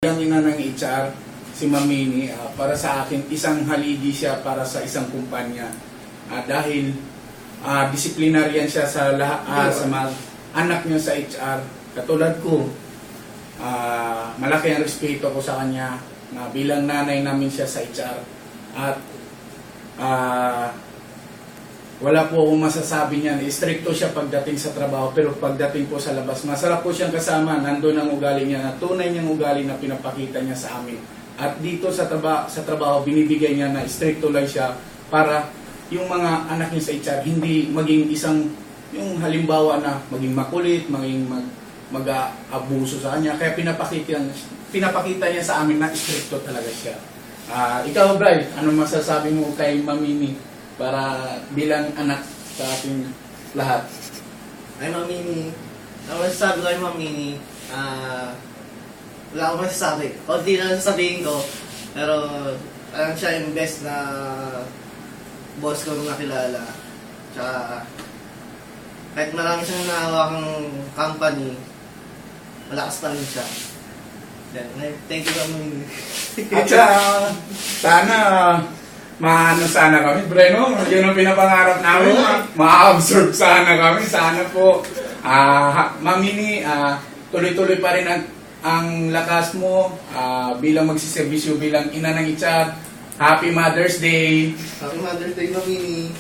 Ang ina ng HR, si Mamini, para sa akin, isang haligi siya para sa isang kumpanya. Dahil disciplinarian siya sa lahat sa mga anak niya sa HR. Katulad ko, malaki ang respeto ko sa kanya na bilang nanay namin siya sa HR. At wala po akong masasabi niyan. Stricto siya pagdating sa trabaho, pero pagdating po sa labas, masarap po siyang kasama. Nandun ang ugali niya, na tunay niyang ugali na pinapakita niya sa amin. At dito sa trabaho, binibigay niya na stricto lang siya para yung mga anak niya sa HR hindi maging isang, yung halimbawa na maging makulit, maging mag-abuso sa kanya. Kaya pinapakita niya sa amin na stricto talaga siya. Ikaw, Bri, ano masasabi mo kay Mamini para bilang anak sa ating lahat? Ay, Mamini. Ang masasabi ko kay Mamini, wala akong masasabi. Kunti lang sasabihin ko, pero parang siya yung best na boss ko nung nakilala. Tsaka, kahit marami siyang nahawakang company, malakas pa rin siya. Thank you, Mamini. At sana sana kami, Breno, yun ang pinapangarap namin, ma-absorb sana kami, sana po. Mamini, tuloy-tuloy pa rin ang lakas mo bilang magsiservisyo bilang ina ng HR. Happy Mother's Day! Happy Mother's Day, Mamini!